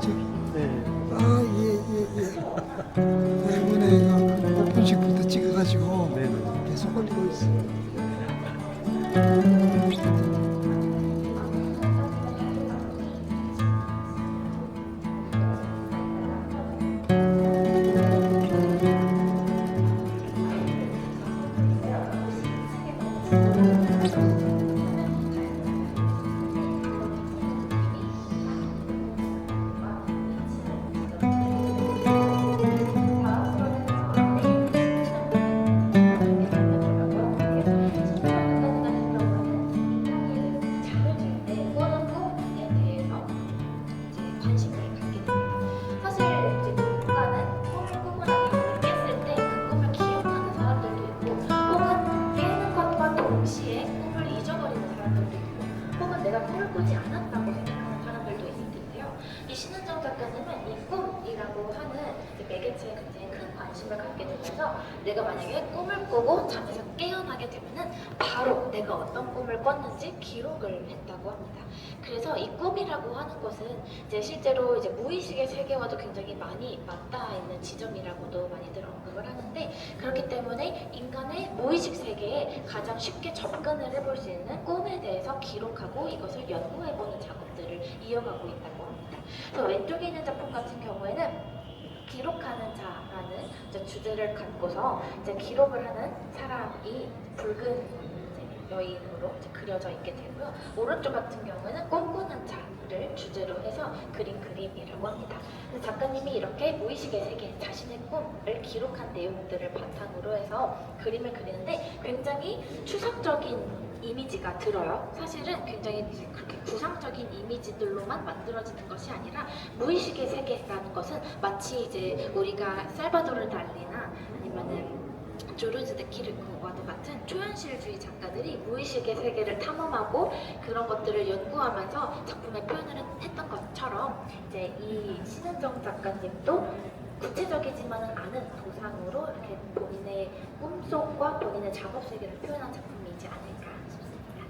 저기. 네. 아, 예. 때문에 오픈식부터 찍어가지고 네네. 계속 올리고 있어요. 내가 꿈을 꾸지 않았다고 생각하는 사람들도 있을 텐데요. 이 신은정 작가님은 이 꿈이라고 하는 매개체에 굉장히 큰 관심을 갖게 되면서 내가 만약에 꿈을 꾸고 잠에서 깨어나게 되면은 바로 내가 어떤 꿈을 꿨는지 기록을 했다고 합니다. 그래서 이 꿈이라고 하는 것은 이제 실제로 이제 무의식의 세계와도 굉장히 많이 맞닿아 있는 지점이라고도 많이들 언급을 하는데, 그렇기 때문에 인간의 무의식 세계에 가장 쉽게 접근을 해볼 수 있는 꿈에 대해서 기록하고 이것을 연구해보는 작업들을 이어가고 있다고 합니다. 그래서 왼쪽에 있는 작품 같은 경우에는 기록하는 자라는 주제를 갖고서 이제 기록을 하는 사람이 붉은 여인으로 그려져 있게 되고요. 오른쪽 같은 경우에는 꿈꾸는 자를 주제로 해서 그린 그림이라고 합니다. 그래서 작가님이 이렇게 무의식의 세계, 자신의 꿈을 기록한 내용들을 바탕으로 해서 그림을 그리는데 굉장히 추상적인 이미지가 들어요. 사실은 굉장히 그렇게 구상적인 이미지들로만 만들어지는 것이 아니라 무의식의 세계라는 것은 마치 이제 우리가 살바도르 달리나 아니면은 조르즈 데 키르크와도 같은 초현실주의 작가들이 무의식의 세계를 탐험하고 그런 것들을 연구하면서 작품에 표현을 했던 것처럼 이제 이 신은정 작가님도 구체적이지만은 않은 도상으로 이렇게 본인의 꿈속과 본인의 작업 세계를 표현한 작품이지 않을까 싶습니다.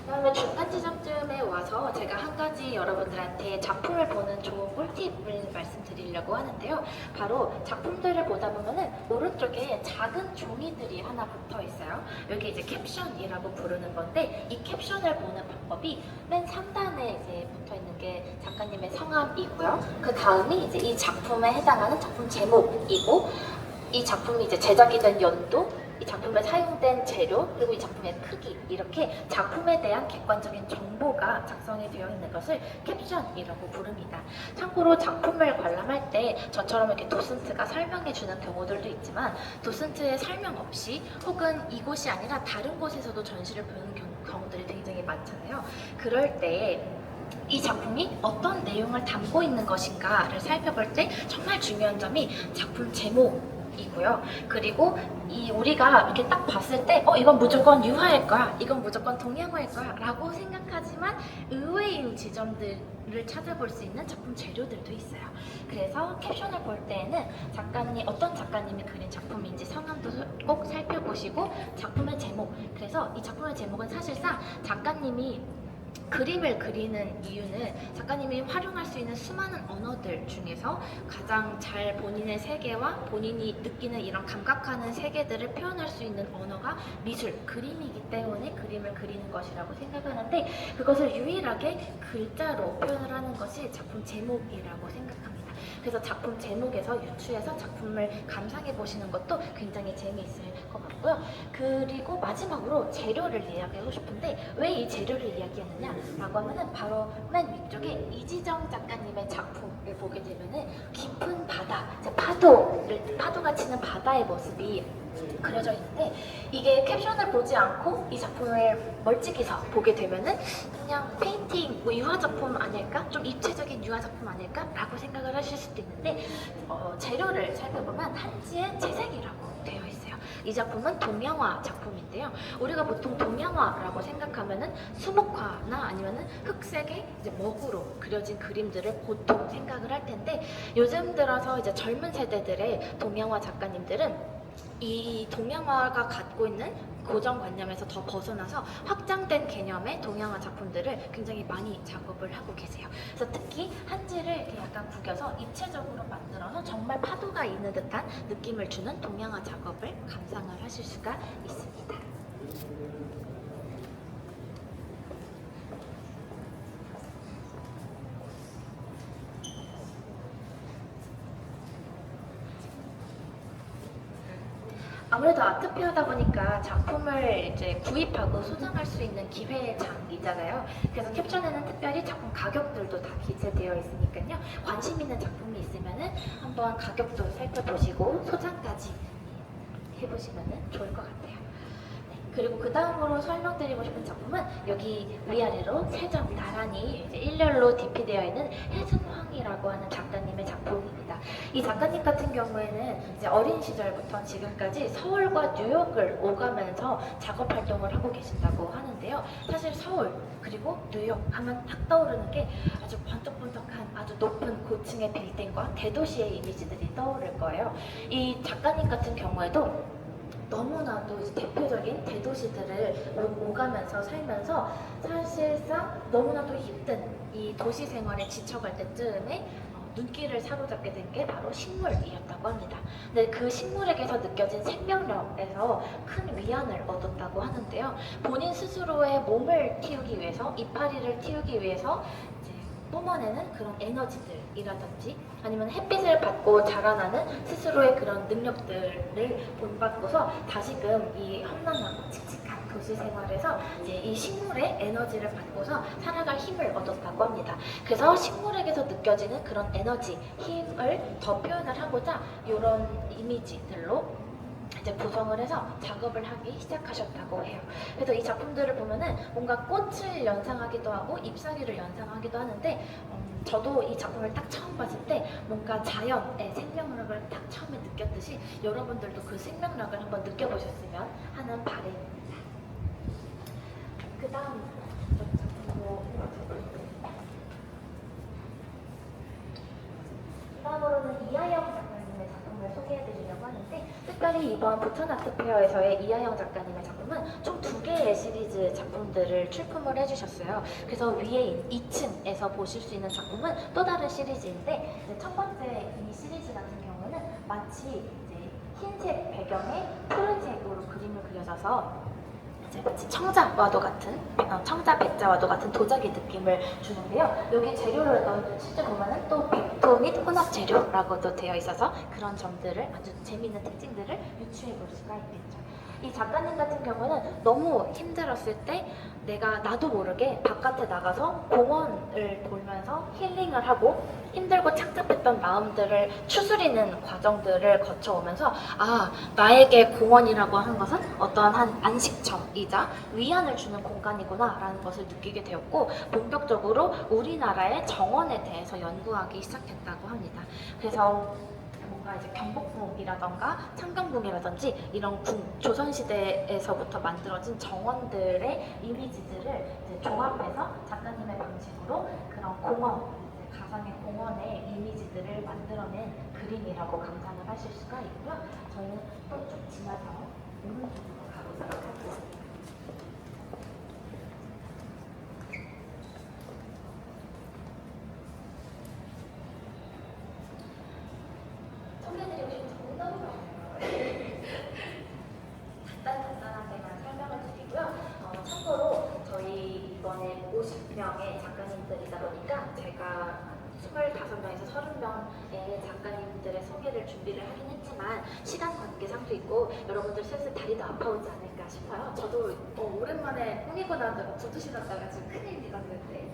그다음에 중간 지점쯤에 와서 제가 한 가지 여러분들한테 작품을 보는 좋은 꿀팁을 말씀드리려고 하는데요. 바로 작품들을 보다 보면은 오른쪽에 작은 종이들이 하나 붙어 있어요. 여기 이제 캡션이라고 부르는 건데, 이 캡션을 보는 방법이 맨 상단에 이제 붙어 있는 게 작가님의 성함이고요. 그 다음이 이제 이 작품에 해당하는 작품 제목이고, 이 작품이 이제 제작이 된 연도, 이 작품에 사용된 재료, 그리고 이 작품의 크기, 이렇게 작품에 대한 객관적인 정보가 작성이 되어 있는 것을 캡션이라고 부릅니다. 참고로 작품을 관람할 때 저처럼 이렇게 도슨트가 설명해 주는 경우들도 있지만, 도슨트의 설명 없이 혹은 이곳이 아니라 다른 곳에서도 전시를 보는 경우들이 굉장히 많잖아요. 그럴 때 이 작품이 어떤 내용을 담고 있는 것인가를 살펴볼 때 정말 중요한 점이 작품 제목이고요. 그리고 우리가 이렇게 딱 봤을 때 이건 무조건 유화일 거야, 이건 무조건 동양화일 거야 라고 생각하지만 의외인 지점들을 찾아볼 수 있는 작품 재료들도 있어요. 그래서 캡션을 볼 때에는 어떤 작가님이 그린 작품인지 성함도 꼭 살펴보시고, 작품의 제목, 그래서 이 작품의 제목은 사실상 작가님이 그림을 그리는 이유는 작가님이 활용할 수 있는 수많은 언어들 중에서 가장 잘 본인의 세계와 본인이 느끼는 이런 감각하는 세계들을 표현할 수 있는 언어가 미술, 그림이기 때문에 그림을 그리는 것이라고 생각하는데, 그것을 유일하게 글자로 표현을 하는 것이 작품 제목이라고 생각합니다. 그래서 작품 제목에서 유추해서 작품을 감상해 보시는 것도 굉장히 재미있을 것 같고요. 그리고 마지막으로 재료를 이야기하고 싶은데, 왜 이 재료를 이야기하느냐 라고 하면은 바로 맨 위쪽에 이지정 작가님의 작품을 보게 되면은 깊은 바다, 파도가 치는 바다의 모습이 그려져 있는데, 이게 캡션을 보지 않고 이 작품을 멀찍이서 보게 되면은 그냥 페인팅, 유화 작품 아닐까? 좀 입체적인 유화 작품 아닐까? 라고 생각을 하실 수도 있는데, 재료를 살펴보면 한지의 채색이라고 되어 있어요. 이 작품은 동양화 작품인데요. 우리가 보통 동양화라고 생각하면은 수목화나 아니면은 흑색의 이제 먹으로 그려진 그림들을 보통 생각을 할 텐데, 요즘 들어서 이제 젊은 세대들의 동양화 작가님들은 이 동양화가 갖고 있는 고정관념에서 더 벗어나서 확장된 개념의 동양화 작품들을 굉장히 많이 작업을 하고 계세요. 그래서 특히 한지를 이렇게 약간 구겨서 입체적으로 만들어서 정말 파도가 있는 듯한 느낌을 주는 동양화 작업을 감상을 하실 수가 있습니다. 아무래도 아트페어다 보니까 작품을 이제 구입하고 소장할 수 있는 기회장이잖아요. 그래서 캡션에는 특별히 작품 가격들도 다 기재되어 있으니까요. 관심 있는 작품이 있으면은 한번 가격도 살펴보시고 소장까지 해보시면은 좋을 것 같아요. 네, 그리고 그 다음으로 설명드리고 싶은 작품은 여기 위아래로 세 점 나란히 이제 일렬로 디피되어 있는 해승황이라고 하는 작가님의 작품입니다. 이 작가님 같은 경우에는 이제 어린 시절부터 지금까지 서울과 뉴욕을 오가면서 작업 활동을 하고 계신다고 하는데요. 사실 서울 그리고 뉴욕 하면 딱 떠오르는 게 아주 번쩍번쩍한 아주 높은 고층의 빌딩과 대도시의 이미지들이 떠오를 거예요. 이 작가님 같은 경우에도 너무나도 이제 대표적인 대도시들을 오가면서 살면서 사실상 너무나도 힘든 이 도시 생활에 지쳐갈 때쯤에 눈길을 사로잡게 된 게 바로 식물이었다고 합니다. 근데 그 식물에게서 느껴진 생명력에서 큰 위안을 얻었다고 하는데요. 본인 스스로의 몸을 키우기 위해서, 이파리를 키우기 위해서 이제 뿜어내는 그런 에너지들이라든지 아니면 햇빛을 받고 자라나는 스스로의 그런 능력들을 본받고서 다시금 이 험난하고 칙칙한 도시 생활에서 이제 이 식물의 에너지를 받고서 살아갈 힘을 얻었다고 합니다. 그래서 식물에게서 느껴지는 그런 에너지, 힘을 더 표현을 하고자 이런 이미지들로 이제 구성을 해서 작업을 하기 시작하셨다고 해요. 그래서 이 작품들을 보면은 뭔가 꽃을 연상하기도 하고 잎사귀를 연상하기도 하는데 저도 이 작품을 딱 처음 봤을 때 뭔가 자연의 생명력을 딱 처음에 느꼈듯이 여러분들도 그 생명력을 한번 느껴보셨으면 하는 바람입니다. 그 다음 다음으로는 이하영 작가님의 작품을 소개해드리려고 하는데 특별히 이번 부천 아트페어에서의 이하영 작가님의 작품은 총 2개의 시리즈 작품들을 출품을 해주셨어요. 그래서 위에 2층에서 보실 수 있는 작품은 또 다른 시리즈인데 첫 번째 이 시리즈 같은 경우는 마치 이제 흰색 배경에 푸른색으로 그림을 그려져서 마치 청자와도 같은 청자 백자와도 같은 도자기 느낌을 주는데요. 여기 재료를 실제 보면은 또 백토 및 혼합 재료라고도 되어 있어서 그런 점들을 아주 재미있는 특징들을 유추해 볼 수가 있겠죠. 이 작가님 같은 경우는 너무 힘들었을 때 나도 모르게 바깥에 나가서 공원을 돌면서 힐링을 하고 힘들고 착잡했던 마음들을 추스리는 과정들을 거쳐오면서 나에게 공원이라고 하는 것은 어떠한 안식처이자 위안을 주는 공간이구나 라는 것을 느끼게 되었고 본격적으로 우리나라의 정원에 대해서 연구하기 시작했다고 합니다. 그래서 뭔가 이제 경복궁이라던가 창경궁이라든지 이런 조선시대에서부터 만들어진 정원들의 이미지들을 이제 조합해서 작가님의 방식으로 그런 공원, 이제 가상의 공원의 이미지들을 만들어낸 그림이라고 감상을 하실 수가 있고요. 저희는 또 쭉 지나서 오른쪽으로 가보도록 하겠습니다. 소개해드리고 싶은 작품이 너무 많아요. 간단하게만 설명을 드리고요. 참고로 저희 이번에 50명의 작가님들이다 보니까 제가 25명에서 30명의 작가님들의 소개를 준비를 하긴 했지만 시간 관계상도 있고 여러분들 슬슬 다리도 아파오지 않을까 싶어요. 저도 오랜만에 꾸미고 나서 구두신었다가 지금 큰일 났는데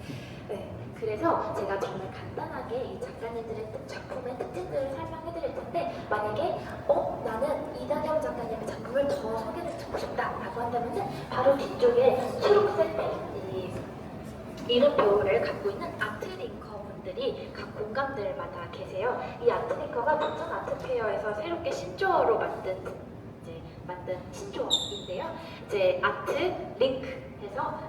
네, 그래서 제가 정말 간단하게 이 작가님들의 작품의 특징들을 설명해 드릴 텐데 만약에 나는 이다경 작가님의 작품을 더 소개를 듣고 싶다 라고 한다면 바로 뒤쪽에 초록색 이름표를 갖고 있는 아트링커 분들이 각 공간들마다 계세요. 이 아트링커가 부천 아트페어에서 새롭게 신조어로 만든 신조어인데요. 이제 아트 링크 해서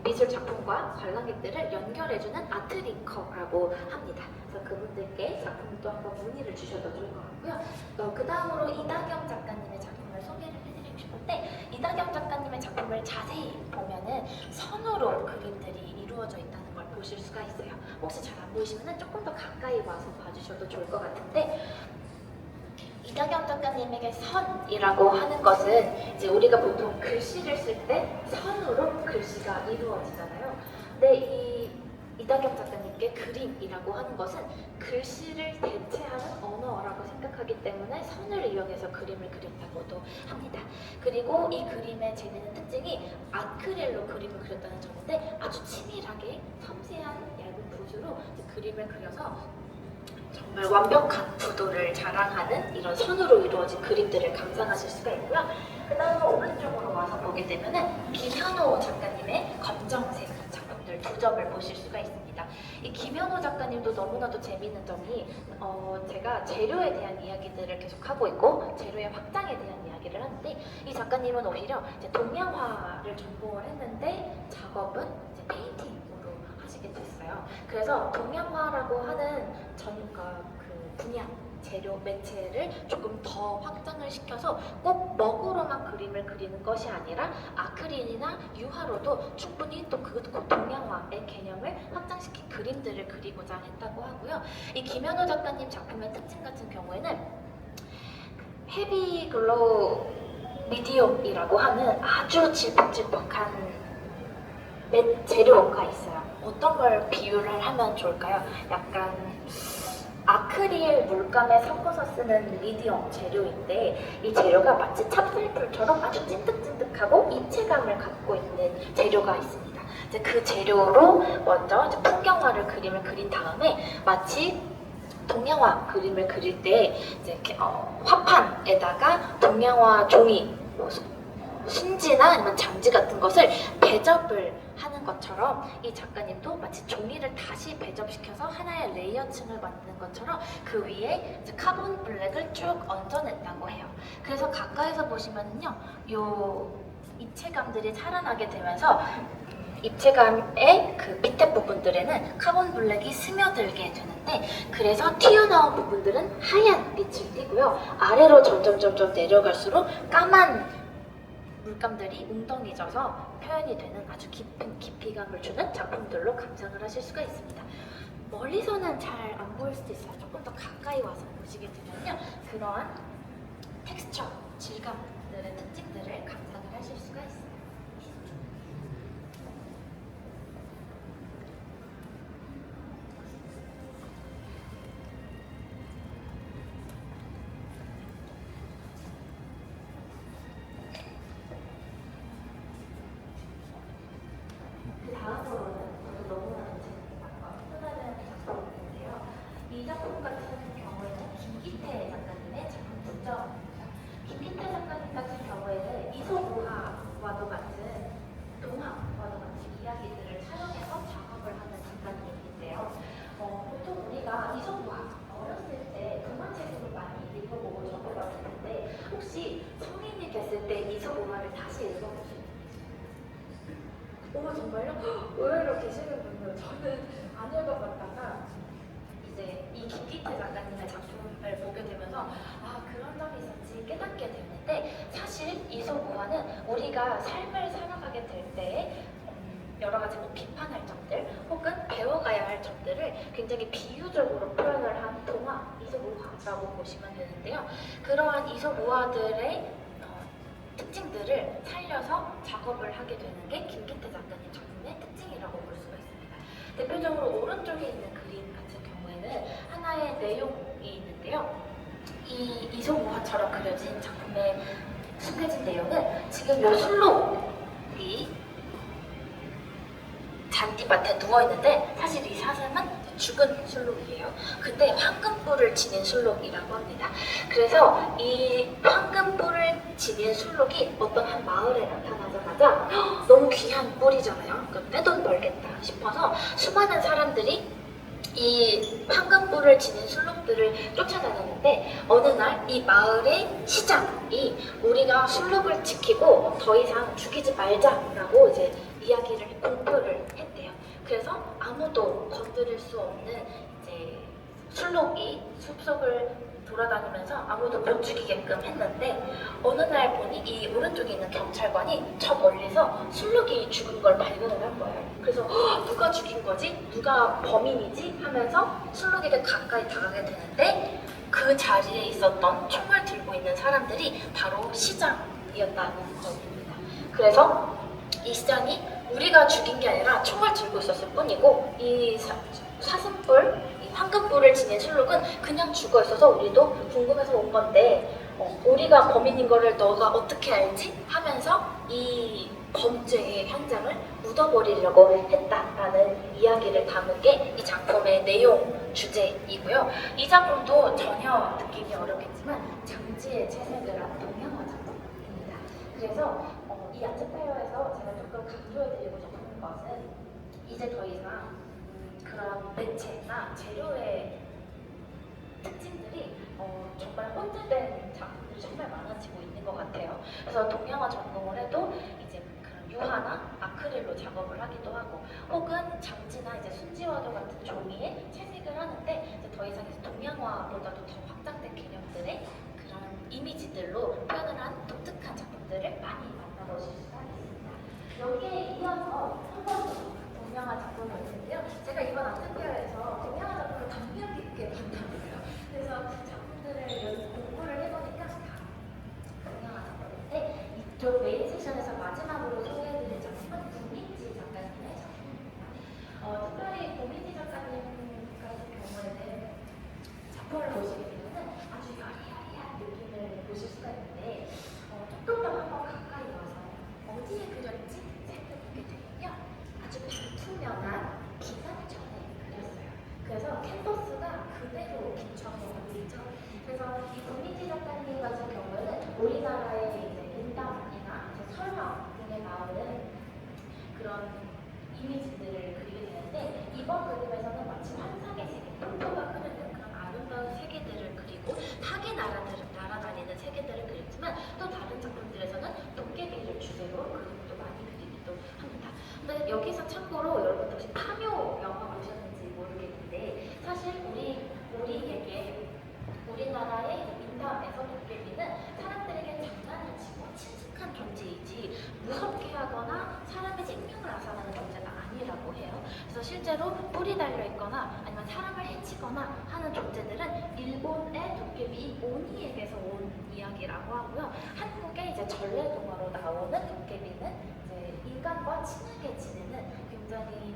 미술 작품과 관람객들을 연결해주는 아트링커라고 합니다. 그래서 그분들께 작품도 한번 문의를 주셔도 좋을 것 같고요. 그 다음으로 이다경 작가님의 작품을 소개를 해드리고 싶은데 이 이다경 작가님의 작품을 자세히 보면은 선으로 그림들이 이루어져 있다는 걸 보실 수가 있어요. 혹시 잘 안 보이시면 조금 더 가까이 와서 봐주셔도 좋을 것 같은데, 이다경 작가님에게 선이라고 하는 것은 이제 우리가 보통 글씨를 쓸 때 선으로 글씨가 이루어지잖아요. 근데 이 이다경 작가님께 그림이라고 하는 것은 글씨를 대체하는 언어라고 생각하기 때문에 선을 이용해서 그림을 그렸다고도 합니다. 그리고 이 그림의 재미있는 특징이 아크릴로 그림을 그렸다는 점인데, 아주 치밀하게 섬세한 얇은 붓으로 그림을 그려서 정말 완벽한 구도를 자랑하는 이런 선으로 이루어진 그림들을 감상하실 수가 있고요. 그 다음에 오른쪽으로 와서 보게 되면은 김현호 작가님의 검정색 작품들 두 점을 보실 수가 있습니다. 이 김현호 작가님도 너무나도 재미있는 점이 제가 재료에 대한 이야기들을 계속 하고 있고 재료의 확장에 대한 이야기를 하는데, 이 작가님은 오히려 이제 동양화를 전공을 했는데 작업은 이제 페인팅으로 하시게 됐어요. 그래서 동양화라고 하는 전과 그 분야 재료 매체를 조금 더 확장을 시켜서 꼭 먹으로만 그림을 그리는 것이 아니라 아크릴이나 유화로도 충분히 또 그 동양화의 개념을 확장시킨 그림들을 그리고자 했다고 하고요. 이 김현호 작가님 작품의 특징 같은 경우에는 헤비 글로우 미디움이라고 하는 아주 질퍽질퍽한 재료가 있어요. 어떤 걸 비유를 하면 좋을까요? 약간 아크릴 물감에 섞어서 쓰는 미디엄 재료인데, 이 재료가 마치 찹쌀풀처럼 아주 찐득찐득하고 입체감을 갖고 있는 재료가 있습니다. 이제 그 재료로 먼저 이제 풍경화를 그림을 그린 다음에 마치 동양화 그림을 그릴 때 이제 이렇게 화판에다가 동양화 종이, 순지나 아니면 장지 같은 것을 배접을 하는 것처럼 이 작가님도 마치 종이를 다시 배접시켜서 하나의 레이어층을 만드는 것처럼 그 위에 이제 카본 블랙을 쭉 얹어냈다고 해요. 그래서 가까이서 보시면요, 요 입체감들이 살아나게 되면서 입체감의 그 밑에 부분들에는 카본 블랙이 스며들게 되는데, 그래서 튀어나온 부분들은 하얀 빛을 띠고요, 아래로 점점 내려갈수록 까만 물감들이 웅덩이져서 표현이 되는 아주 깊은 깊이감을 주는 작품들로 감상을 하실 수가 있습니다. 멀리서는 잘 안 보일 수도 있어요. 조금 더 가까이 와서 보시게 되면요, 그러한 텍스처, 질감들의 특징들을 감상을 하실 수가 있어요. 이 작품 같은 경우에는 김기태 작가님의 작품 분점입니다. 김기태 작가님 같은 경우에는 이솝우화와도 같은 동화와도 같은 이야기들을 촬영해서 작업을 하는 작가님인데요. 보통 우리가 이솝우화 어렸을 때 동화책으로 많이 읽어보고 접해봤을 텐데, 혹시 성인이 됐을 때 이솝우화를 다시 읽어보신 분 계세요? 정말요? 의외로 계시는군요. 저는 안 읽어봤다가 이제 이 김기태 작가님의 작품을 보게 되면서 그런 점이 있었지 깨닫게 되는데, 사실 이솝우화는 우리가 삶을 살아가게 될 때에 여러 가지 비판할 점들 혹은 배워가야 할 점들을 굉장히 비유적으로 표현을 한 동화, 이솝우화라고 보시면 되는데요. 그러한 이솝우화들의 특징들을 살려서 작업을 하게 되는 게 김기태 작가님 작품의 특징이라고 볼 수가 있습니다. 대표적으로 오른쪽에 있는 그림 같은 경우에는 하나의 내용이 있는데요. 이 이솝우화처럼 그려진 작품에 숨겨진 내용은, 지금 요 술록이 잔디밭에 누워있는데 사실 이 사슴은 죽은 술록이에요. 근데 황금뿔을 지닌 술록이라고 합니다. 그래서 이 황금뿔을 지닌 술록이 어떤 한 마을에 나타나자마자 너무 귀한 뿔이잖아요. 그럼 떼돈 벌겠다 싶어서 수많은 사람들이 이 황금뿔을 지닌 술록들을 쫓아다녔는데, 어느 날 이 마을의 시장이 우리가 술록을 지키고 더 이상 죽이지 말자라고 이제 이야기를 공표를 했대요. 그래서 아무도 건드릴 수 없는 이제 술록이 숲속을 돌아다니면서 아무도 못 죽이게끔 했는데 어느 날 보니 이 오른쪽에 있는 경찰관이 저 멀리서 술록이 죽은 걸 발견을 한 거예요. 그래서 누가 죽인 거지? 누가 범인이지? 하면서 술록이를 가까이 다가게 되는데 그 자리에 있었던 총을 들고 있는 사람들이 바로 시장이었다는 겁니다. 그래서 이 시장이 우리가 죽인 게 아니라 총을 들고 있었을 뿐이고 이 사슴뿔, 이 황금뿔을 지닌 술록은 그냥 죽어 있어서 우리도 궁금해서 온 건데 우리가 범인인 거를 너가 어떻게 알지? 하면서 이 범죄의 현장을 묻어버리려고 했다라는 이야기를 담은 게 이 작품의 내용 주제이고요. 이 작품도 전혀 느낌이 어렵겠지만 장지의 채색을 한 동양화 작품입니다. 그래서 이 아트페어에서 제가 조금 강조해드리고 싶은 것은 이제 더 이상 그런 매체나 재료의 특징들이 정말 혼재된 작품들이 정말 많아지고 있는 것 같아요. 그래서 동양화 전공을 해도 이제 그런 유화나 아크릴로 작업을 하기도 하고 혹은 장지나 이제 순지화도 같은 종이에 채색을 하는데 이제 더 이상 이제 동양화보다도 더 확장된 개념들의 그런 이미지들로 표현을 한 독특한 작품들을 많이 만나보실 수가 있습니다. 여기에 이어서 한 번 동양화 작품을 볼 텐데요. 제가 이번 아트페어에서 동양화 작품을 감명 깊게 봤다고요. 그래서 작품들을 공부를 해보니까 다 동양화 작품인데 이쪽 메인 세션에서 마지막으로 소개해드릴 작품은 구민지 작가님의 작품입니다. 특별히 구민지 작가님 같은 경우에는 작품을 보시게 되면 아주 여리여리한 느낌을 보실 수가 있는데 조금 더 한번 가까이 와서 어디에 그렸지 살펴보게 되면요. 아주 반투명한 기관전에 그렸어요. 그래서 캔버스가 그대로 비춰서 보이죠. 그래서 이 구민지 작가님 같은 경우에는 우리나라의 이제 민담이나 설화 등에 나오는 그런 이미지들을 그리게 되는데 이번 그림에서는 마치 환상의 세계, 폭포가 흐르는 그런 아름다운 세계들을 그리고 타계 날아다니는 세계들을 그렸지만 또 다른 작품들에서는 도깨비를 주제로 그림도 많이 그리기도 합니다. 근데 여기서 참고로 여러분들 혹시 파묘 영화 보셨는지 모르겠는데 사실 우리에게 우리나라의 민담에서 도깨비는 사람들에게 장난을 치고 친숙한 존재이지 무섭게 하거나 사람의 생명을 앗아가는 존재가 아니라고 해요. 그래서 실제로 뿔이 달려있거나 아니면 사람을 해치거나 하는 존재들은 일본의 도깨비 오니에게서 온 이야기라고 하고요. 한국의 이제 전래동화로 나오는 도깨비는 이제 인간과 친하게 지내는 굉장히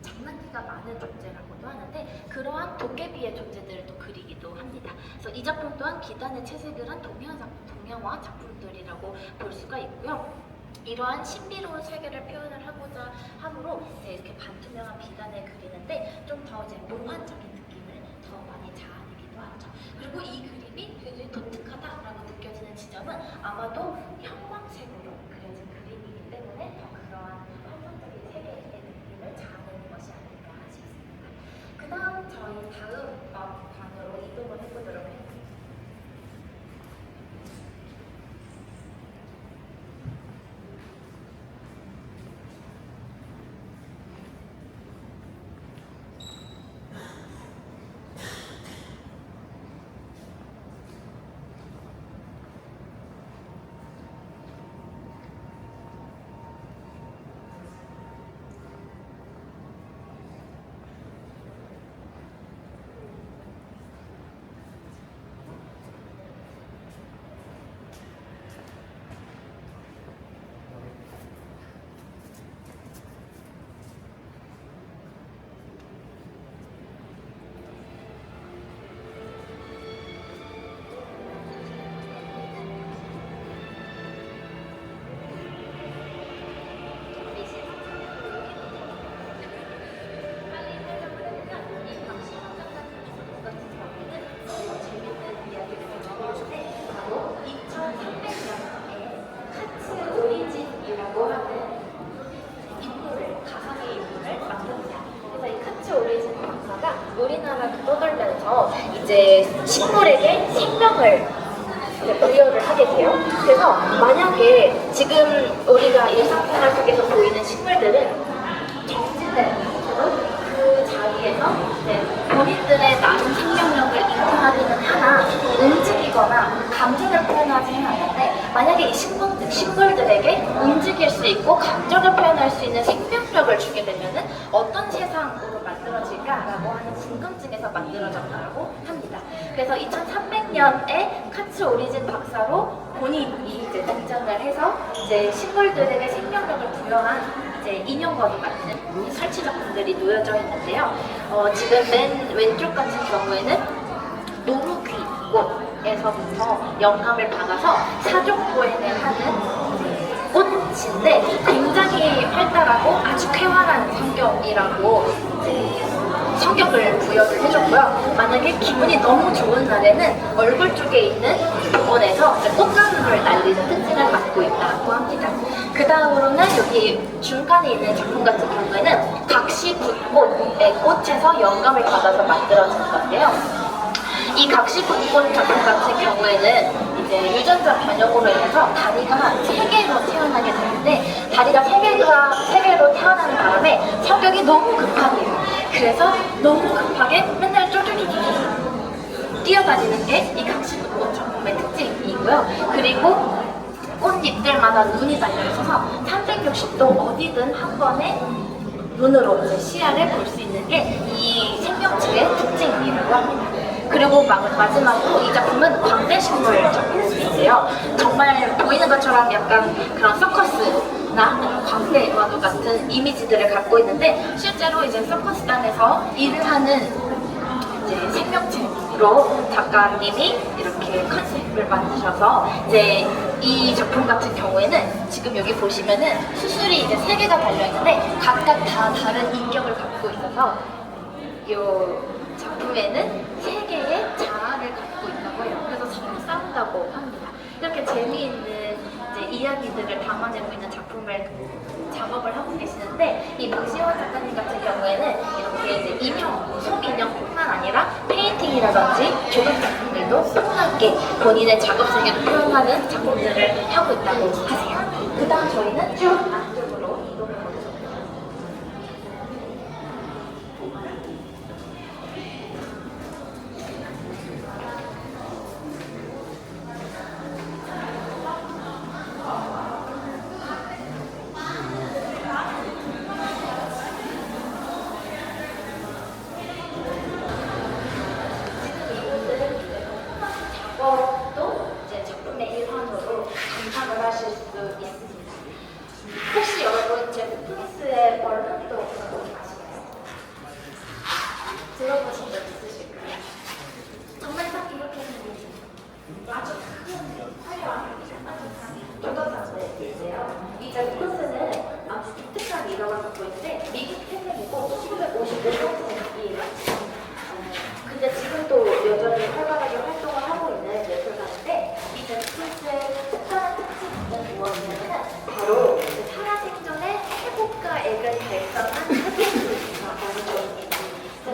장난기가 많은 존재라고도 하는데 그러한 도깨비의 존재들을 또 그리기도 합니다. 그래서 이 작품 또한 기단의 채색을 한 동양화 작품들이라고 볼 수가 있고요. 이러한 신비로운 세계를 표현을 하고자 함으로 이제 이렇게 반투명한 비단을 그리는데 좀 더 이제 몽환적인 느낌을 더 많이 자아내기도 하죠. 그리고 이 그림이 굉장히 독특하다라고 느껴지는 지점은 아마도 형광색으로 그려진 그림이기 때문에 더 그러한 환상적인 세계의 느낌을 자아내는 것이 아닐까 싶습니다. 그 다음 저희 다음 방으로 이동을 해보도록 할게요. 우리나라 떠돌면서 이제 식물에게 생명을 부여를 하게 돼요. 그래서 만약에 지금 우리가 일상생활 속에서 보이는 식물들은 정지된 상태로 그 자리에서 본인들의 나는 생명력을 잉태하기는 하나 주게 되면은 어떤 세상으로 만들어질까라고 하는 궁금증에서 만들어졌다고 합니다. 그래서 2300년에 카츠 오리진 박사로 본인이 이제 등장을 해서 이제 식물들에게 생명력을 부여한 이제 인형과도 같은 이 설치 작품들이 놓여져 있는데요. 지금 맨 왼쪽 같은 경우에는 노루귀꽃에서부터 영감을 받아서 사족 보행을 하는 꽃인데 굉장히 활달하고 아주 쾌활한 성격이라고 이제 성격을 부여를 해줬고요. 만약에 기분이 너무 좋은 날에는 얼굴 쪽에 있는 부분에서 꽃가루를 날리는 특징을 갖고 있다고 합니다. 그 다음으로는 여기 중간에 있는 작품 같은 경우에는 각시붓꽃의 꽃에서 영감을 받아서 만들어진 건데요. 이 각시붓꽃 작품 같은 경우에는 이제 유전자 변형으로 인해서 다리가 3개로 태어나게 되는데 다리가 3개로 태어나는 바람에 성격이 너무 급하대요. 그래서 너무 급하게 맨날 쫄쫄쫄쫄 뛰어다니는 게 이 각시붓꽃 작품의 특징이고요. 그리고 꽃잎들마다 눈이 달려있어서 360도 어디든 한 번에 눈으로 이제 시야를 볼 수 있는 게 이 생명체의 특징이라고 합니다. 그리고 마지막으로 이 작품은 광대식물 작품인데요. 정말 보이는 것처럼 약간 그런 서커스나 광대와도 같은 이미지들을 갖고 있는데 실제로 이제 서커스단에서 일을 하는 이제 생명체로 작가님이 이렇게 컨셉을 만드셔서 이제 이 작품 같은 경우에는 지금 여기 보시면은 수술이 이제 3개가 달려있는데 각각 다 다른 인격을 갖고 있어서 이 작품에는 3개의 자아를 갖고 있다고 해요. 그래서 서로 싸운다고 합니다. 이렇게 재미있는 이제 이야기들을 담아내고 있는 작품을 작업을 하고 계시는데 이 박시원 작가님 같은 경우에는 이렇게 이제 인형, 솜인형뿐만 아니라 페인팅이라든지 조각 작품들도 함께 본인의 작업 세계를 표현하는 작품들을 하고 있다고 하세요. 그 다음 저희는 쭉 안쪽으로 이동해 보겠습니다. 작업도 이제 작품의 일환으로 감상을 하실 수 있습니다. 혹시 여러분 제프리스의 벌룬도 아시나요? 들어보신 적 있으실까요? 정말 딱 이렇게 생긴 아주 큰 화려한 조각상인데요. 이 제프리스는 아주 독특한 이력을 갖고 있는데 미국 태생이고 1955년생이에요. 근데 지금도 여전히 활발하게 활동을 하고 있는 예술가인데 이 제프리스의 특별한 특징은 무엇이냐면 바로 살아생전에 태국가액을 달성한 흑인이라는 점입니다.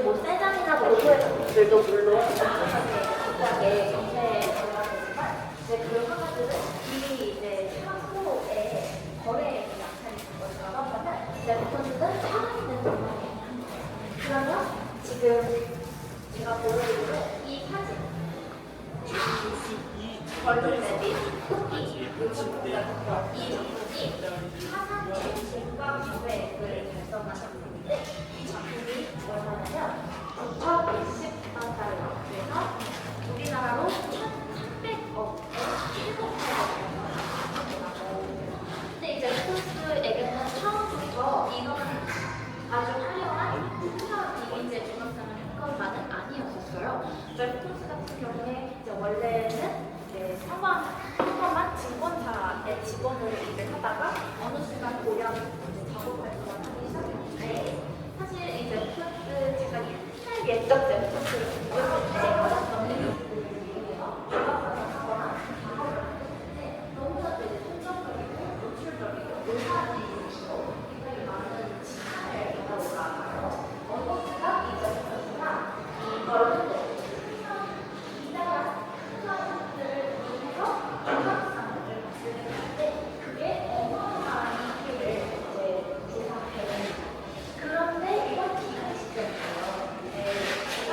뭐 세잔이나 모토의 작품들도 물론 국가의 경제에 들어가지만 그 화가들은 이 사고의 거래에 약한 것처럼 하면 제프리스는 살아있는 작품이에요. 그러면 지금 제가 보여드리는 이 사진 벌룬 랩이 토끼 이 작품이 화산 정신과 경제액을 달성한 작품인데 이 작품이 얼마냐면 9,110만 달러 그래서 우리나라로 1,300억의 최고가를 근데 이제 포스에게는 처음부터 이런 아주 화려한 특별한 이미지의 조각상을 한 것만은 아니었었어요. 웹토스 같은 경우에 이제 원래는 평범한 증권사의 직원으로 일을 하다가 어느 순간 고향 작업 활동을 하기 시작했는데 사실 이 웹토스 제가 옛날 옛적 웹토스를 공부했을 때 조각상을 하거나 작업을 했는데 너무나도 이제 선정적이고 노출적이고 의사지이고 굉장히 많은 시간을 받아올라가요. 언어가 이 웹토스나 이 벌룬 이다가 특수한 것들을 통해서 조각상을 만드는데 그게 어마어마한 인기를 이제 제작해냅니다. 그런데 이건 기간이 시점이에요. 제가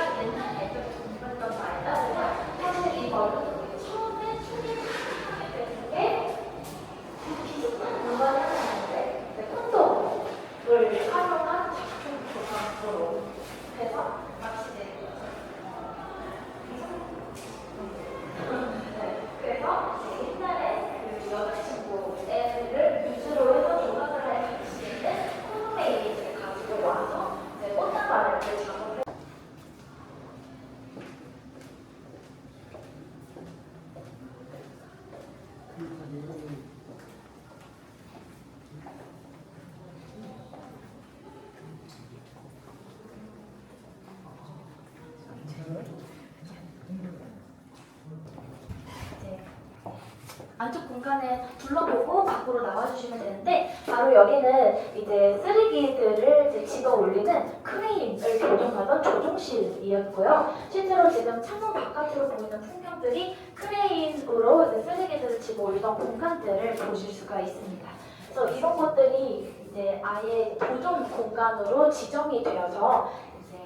안쪽 공간에 둘러보고 밖으로 나와주시면 되는데 바로 여기는 이제 쓰레기들을 이제 집어 올리는 크레인을 조종하던 조종실이었고요. 실제로 지금 창문 바깥으로 보이는 풍경들이 크레인으로 이제 쓰레기들을 집어 올리던 공간들을 보실 수가 있습니다. 그래서 이런 것들이 이제 아예 보존 공간으로 지정이 되어서 이제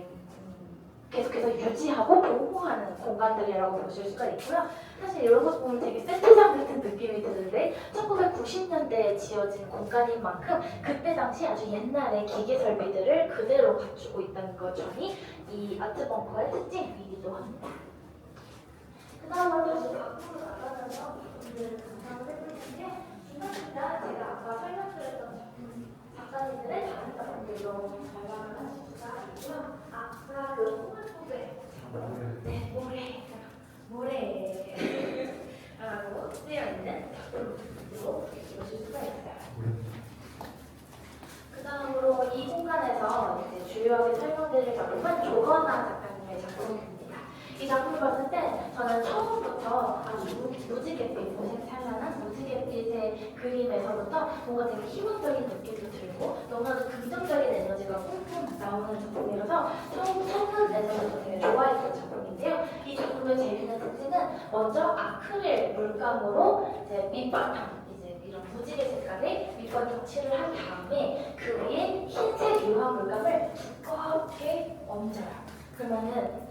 계속해서 유지하고 보호하는 공간들이라고 보실 수가 있고요. 사실 이런 것 보면 되게 세트장 같은 느낌이 드는데 1990년대에 지어진 공간인 만큼 그때 당시 아주 옛날의 기계 설비들을 그대로 갖추고 있다는 것 점이 이 아트벙커의 특징이기도 합니다. 그 다음으로 다시 밖으로 나가면서 이분들을 감상을 해볼 텐데요. 중간중간 제가 아까 설명드렸던 작가님들의 다른 작품들도 발견을 하실 수가 있고요. 아까 그 호물소배 네, 모래라고 쓰여있는 작품으로 보실 수가 있어요. 그 다음으로 이 공간에서 이제 주요하게 설명드릴 작품은 조건아 작가님의 작품입니다. 이 작품을 봤을 때 저는 처음부터 아주 무지갯빛, 무색찬란한 무지갯빛의 그림에서부터 뭔가 되게 희망적인 느낌도 들고 너무나도 긍정적인 에너지가 뿜뿜 나오는 작품이라서 첫눈에서부터 되게 좋아했던 작품인데요. 이 작품의 재미있는 특징은 먼저 아크릴 물감으로 이제 밑바탕 이런 무지개 색깔의 밑바탕 칠을 한 다음에 그 위에 흰색 유화 물감을 두껍게 얹어요. 그러면은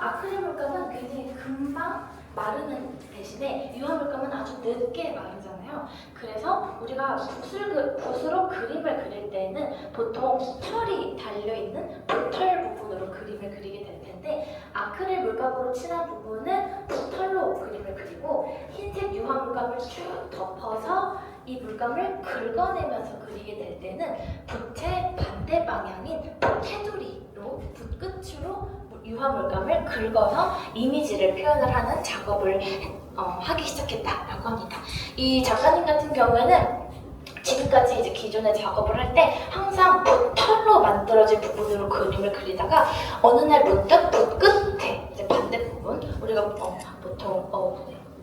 아크릴 물감은 굉장히 금방 마르는 대신에 유화 물감은 아주 늦게 마르잖아요. 그래서 우리가 붓으로 그림을 그릴 때에는 보통 털이 달려있는 붓털 부분으로 그림을 그리게 될 텐데 아크릴 물감으로 칠한 부분은 붓털로 그림을 그리고 흰색 유화 물감을 쭉 덮어서 이 물감을 긁어내면서 그리게 될 때는 붓의 반대 방향인 테두리로 붓끝으로 유화 물감을 긁어서 이미지를 표현을 하는 작업을 하기 시작했다라고 합니다. 이 작가님 같은 경우에는 지금까지 이제 기존의 작업을 할 때 항상 붓털로 만들어진 부분으로 그림을 그리다가 어느 날 문득 붓끝에 이제 반대 부분 우리가 보통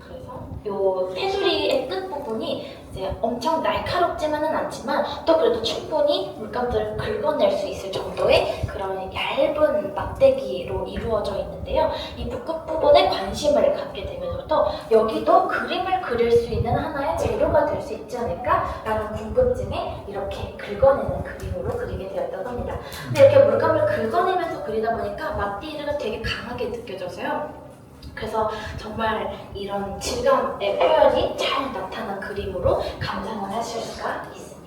그래서 요 테두리의 끝 부분이 이제 엄청 날카롭지만은 않지만 또 그래도 충분히 물감들을 긁어낼 수 있을 정도의 그런 얇은 막대기로 이루어져 있는데요. 이 붓끝 부분에 관심을 갖게 되면서부터 여기도 그림을 그릴 수 있는 하나의 재료가 될 수 있지 않을까라는 궁금증에 이렇게 긁어내는 그림으로 그리게 되었다고 합니다. 근데 이렇게 물감을 긁어내면서 그리다 보니까 막대기가 되게 강하게 느껴져서요. 그래서 정말 이런 질감의 표현이 잘 나타난 그림으로 감상을 하실 수가 있습니다.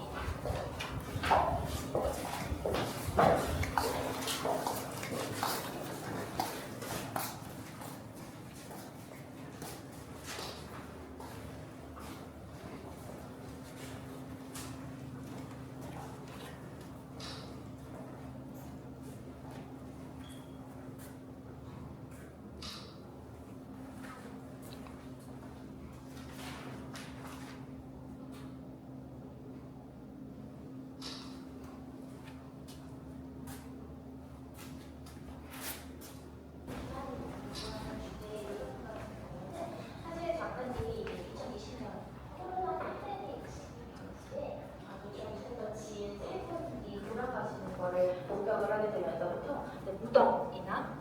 목격을 하게 되면서부터 무덤이나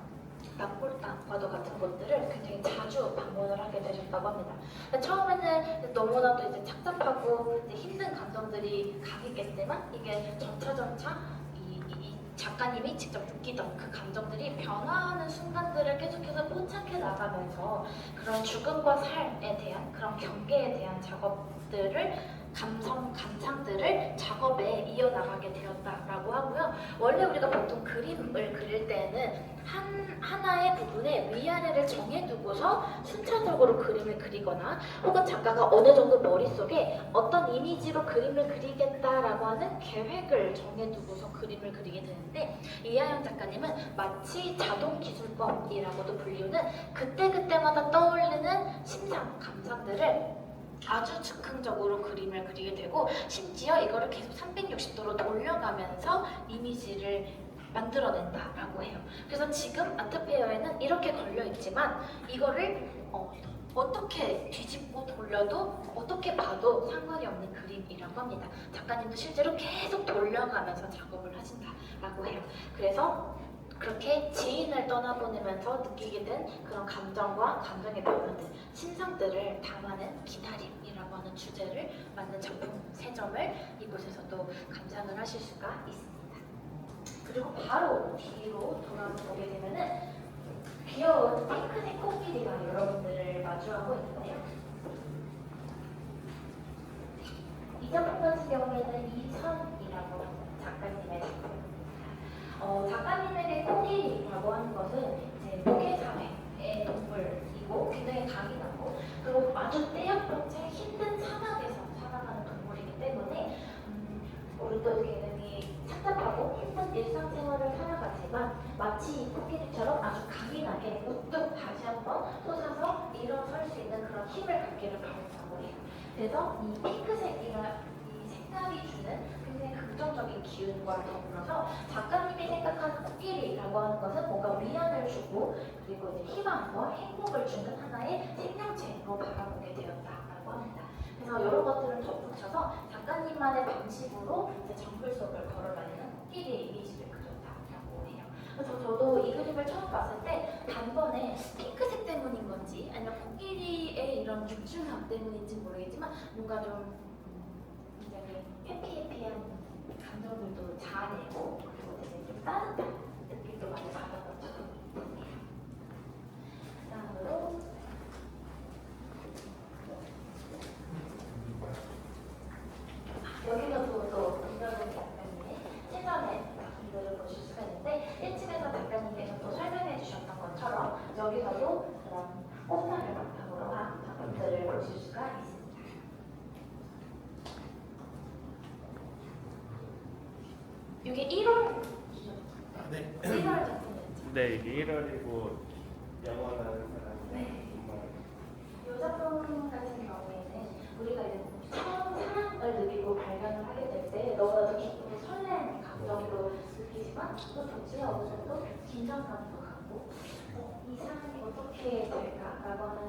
낙골당과도 같은 곳들을 굉장히 자주 방문을 하게 되셨다고 합니다. 처음에는 너무나도 이제 착잡하고 이제 힘든 감정들이 강했겠지만 이게 점차 이 작가님이 직접 느끼던 그 감정들이 변화하는 순간들을 계속해서 포착해 나가면서 그런 죽음과 삶에 대한 그런 경계에 대한 작업들을 감상들을 작업에 이어나가게 되었다라고 하고요. 원래 우리가 보통 그림을 그릴 때는 하나의 부분에 위아래를 정해두고서 순차적으로 그림을 그리거나 혹은 작가가 어느 정도 머릿속에 어떤 이미지로 그림을 그리겠다라고 하는 계획을 정해두고서 그림을 그리게 되는데 이하영 작가님은 마치 자동기술법이라고도 불리우는 그때그때마다 떠올리는 심상, 감상들을 아주 즉흥적으로 그림을 그리게 되고 심지어 이거를 계속 360도로 돌려가면서 이미지를 만들어낸다라고 해요. 그래서 지금 아트페어에는 이렇게 걸려있지만 이거를 어떻게 뒤집고 돌려도 어떻게 봐도 상관이 없는 그림이라고 합니다. 작가님도 실제로 계속 돌려가면서 작업을 하신다라고 해요. 그래서 그렇게 지인을 떠나보내면서 느끼게 된 그런 감정과 감정의 변화들, 신상들을 담아낸 기다림이라고 하는 주제를 만든 작품 3점을 이곳에서도 감상을 하실 수가 있습니다. 그리고 바로 뒤로 돌아보게 되면은 귀여운 핑크색 코끼리가 여러분들을 마주하고 있는데요. 이 작품 같은 경우에는 이천이라고 작가님의 작품입니다. 작가님에게 코끼리라고 하는 것은 이제 목회사회의 동물이고 굉장히 강인하고 그리고 아주 떼역볕에 힘든 사막에서 살아가는 동물이기 때문에 우리도 굉장히 착잡하고 힘든 일상생활을 살아가지만 마치 이 코끼리처럼 아주 강인하게 우뚝 다시 한번 솟아서 일어설 수 있는 그런 힘을 갖기를 바란다고 해요. 그래서 이 핑크색이나 이 색깔이 주는 굉장히 긍정적인 기운과 더불어서 작가님이 생각하는 코끼리라고 하는 것은 뭔가 위안을 주고 그리고 이제 희망과 행복을 주는 하나의 생명체로 바라보게 되었다라고 합니다. 그래서 여러 것들을 덧붙여서 작가님만의 방식으로 이제 정글 속을 걸어다니는 코끼리의 이미지를 그렸다라고 해요. 그래서 저도 이 그림을 처음 봤을 때 단번에 핑크색 때문인 건지 아니면 코끼리의 이런 중충함 때문인지 모르겠지만 뭔가 좀 굉장히 해피해피한 감정들도 자아내고 그리고 되게 좀 따뜻한 느낌도 많이 받았던 작품입니다. 다음으로 여기서도 또 김정은 작가님의 최전의 작품들을 보실 수가 있는데 1층에서 작가님께서 또 설명해 주셨던 것처럼 여기서도 그런 꽃말을 바탕으로 한 작품들을 보실 수가 있습니다. 이게 1월 네. 1월 작품이었죠? 네, 이게 1월이고 영원하는 사람. 네. 이 작품 같은 경우에는 우리가 이제 처음 사랑을 느끼고 발견을 하게 될 때 너무나도 기쁘고 설레는 감정도 느끼지만 또 동시에 어느 정도 긴장감도 갖고 이 사랑이 어떻게 될까라고 하는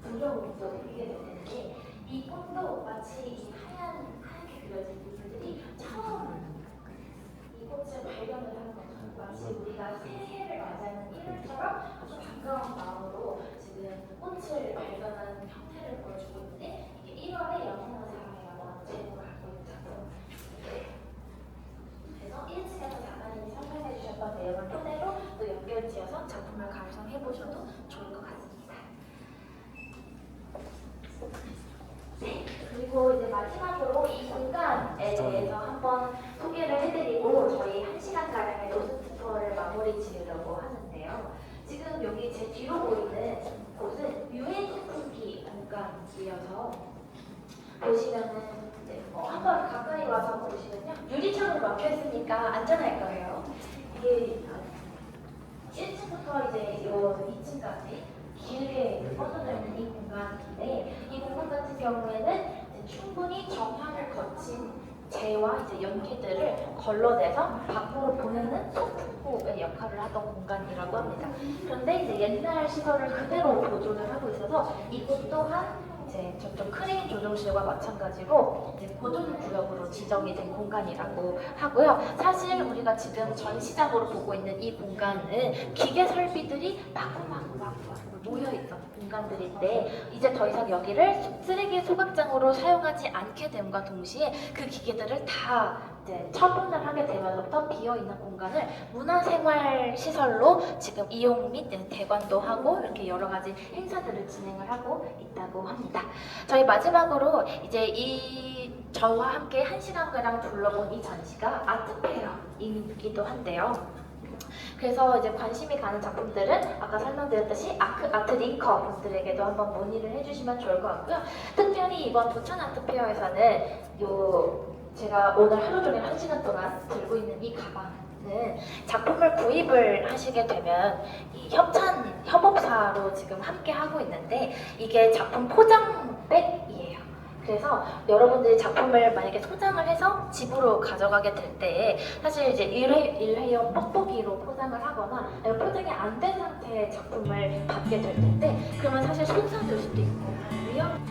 두려움도 느끼게 될 텐데 이 꽃도 마치 이 하얗게 그려진 이들이 처음 이 꽃을 발견을 하는 것처럼 마치 우리가 새해를 맞이하는 1월처럼 아주 반가운 마음으로 지금 꽃을 발견하는 형태를 보여주고 있는데 이게 1월의 영원한 사랑이라고 하는 제목을 갖고 있는 작품입니다. 그래서 1층에서 작가님이 설명해 주셨던 내용을 토대로 또 연결지어서 작품을 감상해 보셔도 좋을 것 같습니다. 네, 그리고 이제 마지막으로 이 공간에 대해서 한번 소개를 해드리고 저희 1시간가량의 로스트 투어를 마무리 지으려고 하는데요. 지금 여기 제 뒤로 보이는 곳은 유해진풍기 공간이어서 보시면은 한번 가까이 와서 보시면요. 유리창으로 막혀있으니까 안전할 거예요. 이게 1층부터 이제 2층까지 길게 뻗어져 있는 이 공간인데 이 공간 같은 경우에는 충분히 정화를 거친 재와 이제 연기들을 걸러내서 밖으로 보내는 소품고의 역할을 하던 공간이라고 합니다. 그런데 이제 옛날 시설을 그대로 보존을 하고 있어서 이곳 또한 이제 저쪽 크레인 조종실과 마찬가지로 이제 보존 구역으로 지정이 된 공간이라고 하고요. 사실 우리가 지금 전시장으로 보고 있는 이 공간은 기계 설비들이 마구마구 모여있던 공간들인데 이제 더 이상 여기를 쓰레기 소각장으로 사용하지 않게 됨과 동시에 그 기계들을 다 이제 처분을 하게 되면서부터 비어있는 공간을 문화생활시설로 지금 이용 및 대관도 하고 이렇게 여러 가지 행사들을 진행을 하고 있다고 합니다. 저희 마지막으로 이제 저와 함께 1시간가량 둘러본 이 전시가 아트페어이기도 한데요. 그래서 이제 관심이 가는 작품들은 아까 설명드렸듯이 아트 링커 분들에게도 한번 문의를 해주시면 좋을 것 같고요. 특별히 이번 부천 아트페어에서는 제가 오늘 하루 종일 1시간 동안 들고 있는 이 가방은 작품을 구입을 하시게 되면 이 협업사로 지금 함께 하고 있는데 이게 작품 포장백이에요. 그래서 여러분들이 작품을 만약에 소장을 해서 집으로 가져가게 될 때 사실 이제 일회용 뽁뽁이로 포장을 하거나 아니면 포장이 안 된 상태의 작품을 받게 될 텐데 그러면 사실 손상될 수도 있고 위험.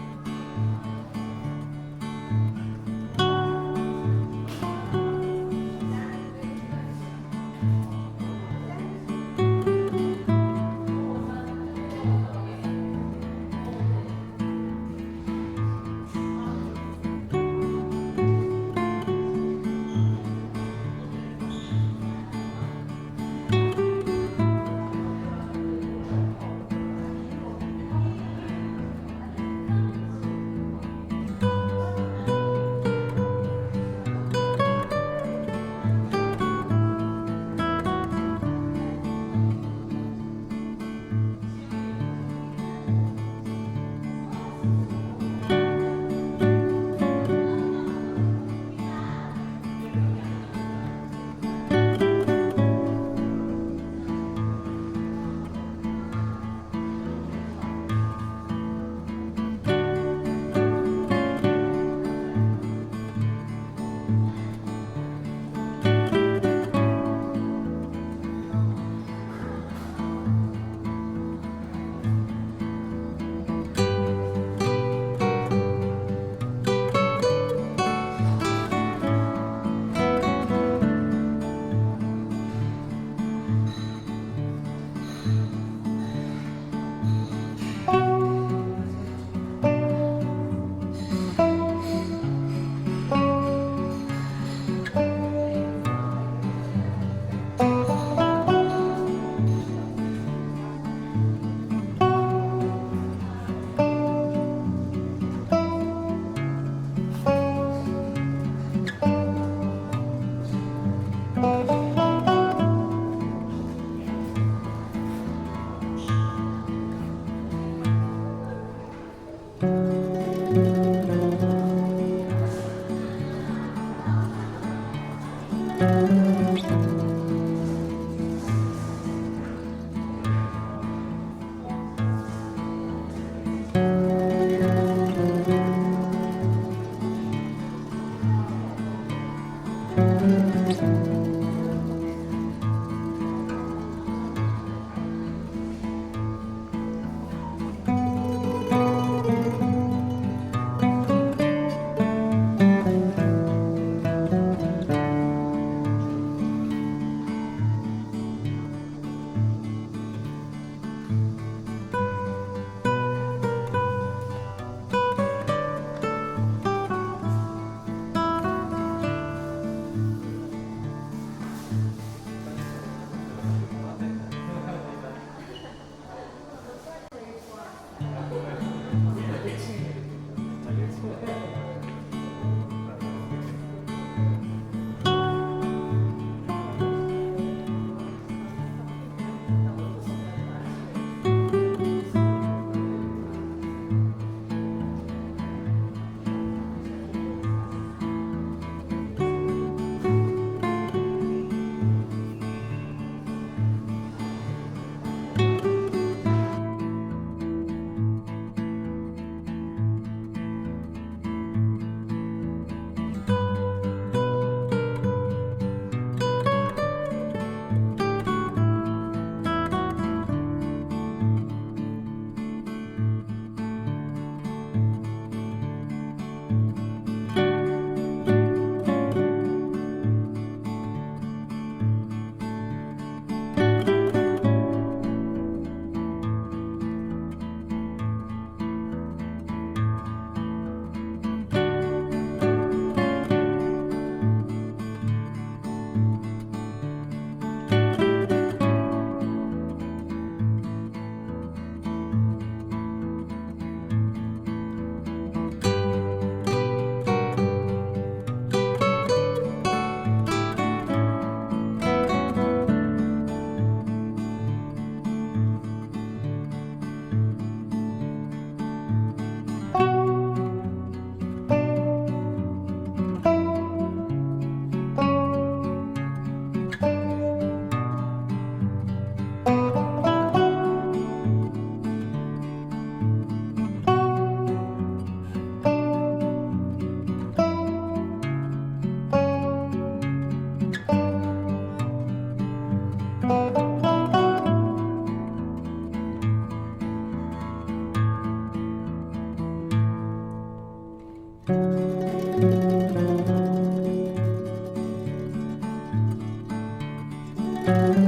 음.